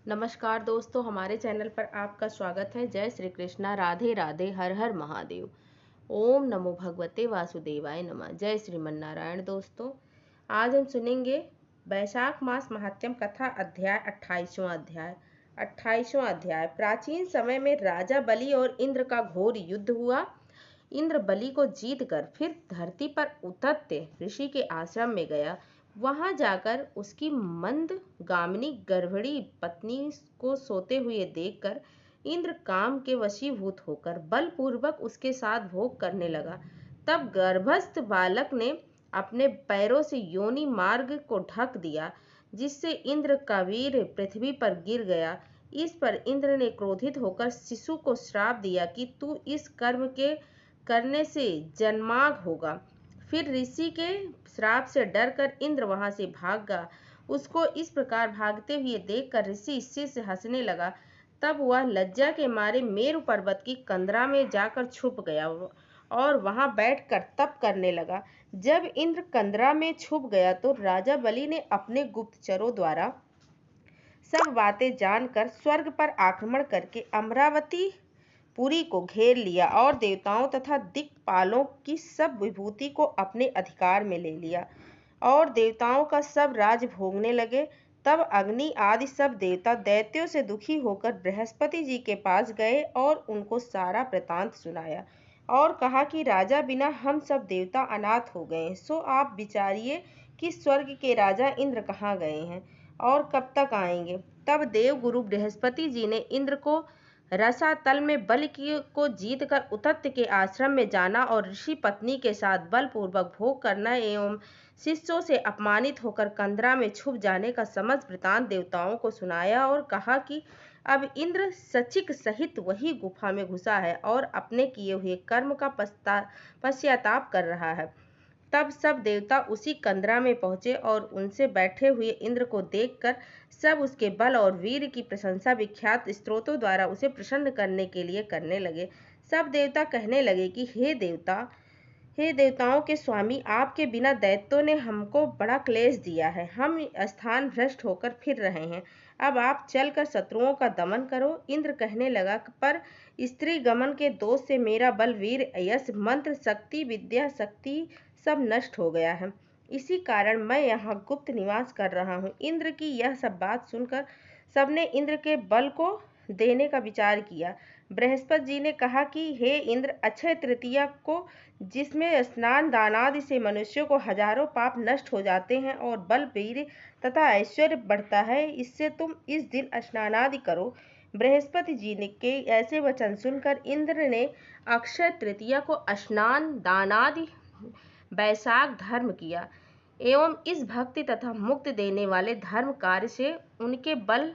नमस्कार दोस्तों, हमारे चैनल पर आपका स्वागत है। जय श्री कृष्णा, राधे राधे, हर हर महादेव। ओम नमो भगवते वासुदेवाय नमः। जय श्रीमन्नारायण। दोस्तों, आज हम सुनेंगे वैशाख मास महात्म्यम कथा अध्याय 28वां अध्याय। 28वां अध्याय। प्राचीन समय में राजा बलि और इंद्र का घोर युद्ध हुआ। इंद्र बलि को जीतकर फिर धरती पर उतरते ऋषि के आश्रम में गया। वहां जाकर उसकी मंदगामिनी गर्भणी पत्नी को सोते हुए देखकर इंद्र काम के वशीभूत होकर बलपूर्वक उसके साथ भोग करने लगा। तब गर्भस्थ बालक ने अपने पैरों से योनि मार्ग को ढक दिया, जिससे इंद्र का वीर पृथ्वी पर गिर गया। इस पर इंद्र ने क्रोधित होकर शिशु को श्राप दिया कि तू इस कर्म के करने से जन्मांग होगा। फिर ऋषि के श्राप से डरकर इंद्र वहां से भागा। उसको इस प्रकार भागते हुए देखकर ऋषि इससे से हंसने लगा। तब वह लज्जा के मारे मेरु पर्वत की कंदरा में जाकर छुप गया और वहां बैठकर तप करने लगा। जब इंद्र कंदरा में छुप गया तो राजा बलि ने अपने गुप्तचरों द्वारा सब बातें जानकर स्वर्ग पर आक्रमण करके अमरावती पुरी को घेर लिया और देवताओं तथा दिक्पालों की सब विभूति को अपने अधिकार में ले लिया और देवताओं का सब राज भोगने लगे। तब अग्नि आदि सब देवता दैत्यों से दुखी होकर बृहस्पति जी के पास गए और उनको सारा वृतांत सुनाया और कहा कि राजा बिना हम सब देवता अनाथ हो गए, सो आप विचारिए कि स्वर्ग के राजा इंद्र कहाँ गए हैं और कब तक आएंगे। तब देवगुरु बृहस्पति जी ने इंद्र को रसातल में बलि को जीतकर उतत्य के आश्रम में जाना और ऋषि पत्नी के साथ बलपूर्वक भोग करना एवं शिष्यों से अपमानित होकर कंदरा में छुप जाने का समस्त वृतांत देवताओं को सुनाया और कहा कि अब इंद्र सचिक सहित वही गुफा में घुसा है और अपने किए हुए कर्म का पश्चाताप कर रहा है। तब सब देवता उसी कंदरा में पहुंचे और उनसे बैठे हुए इंद्र को देखकर सब उसके बल और वीर की प्रशंसा विख्यात स्तोत्रों द्वारा उसे प्रसन्न करने के लिए करने लगे। सब देवता कहने लगे कि हे देवताओं के स्वामी, आपके बिना दैत्यों ने हमको बड़ा क्लेश दिया है। हम स्थान भ्रष्ट होकर फिर रहे हैं। अब आप चलकर शत्रुओं का दमन करो। इंद्र कहने लगा, पर स्त्री गमन के दोष से मेरा बल, वीर, यश, मंत्र शक्ति, विद्या शक्ति सब नष्ट हो गया है। इसी कारण मैं यहाँ गुप्त निवास कर रहा हूँ। इंद्र की यह सब बात सुनकर सबने इंद्र के बल को देने का विचार किया। बृहस्पति जी ने कहा कि हे इंद्र, अक्षय तृतीया को, जिसमें स्नान दानादि से मनुष्यों को हजारों पाप नष्ट हो जाते हैं और बल, वीर तथा ऐश्वर्य बढ़ता है, इससे तुम इस दिन स्नानादि करो। बृहस्पति जी ने के ऐसे वचन सुनकर इंद्र ने अक्षय तृतीया को स्नान दानादि वैशाख धर्म किया एवं इस भक्ति तथा मुक्ति देने वाले धर्म कार्य से उनके बल,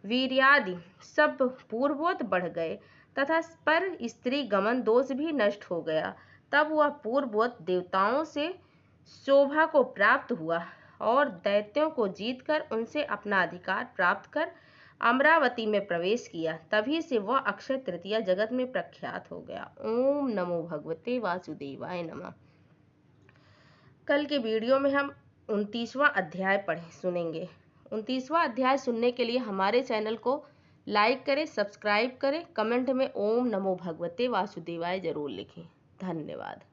वीर्यादि सब पूर्ववत बढ़ गए तथा पर स्त्री गमन दोष भी नष्ट हो गया। तब वह पूर्ववत देवताओं से शोभा को प्राप्त हुआ और दैत्यों को जीतकर उनसे अपना अधिकार प्राप्त कर अमरावती में प्रवेश किया। तभी से वह अक्षय तृतीया जगत में प्रख्यात हो गया। ओम नमो भगवते वासुदेवाय नमः। कल के वीडियो में हम 29वां अध्याय सुनेंगे। 29वां अध्याय सुनने के लिए हमारे चैनल को लाइक करें, सब्सक्राइब करें, कमेंट में ओम नमो भगवते वासुदेवाय जरूर लिखें। धन्यवाद।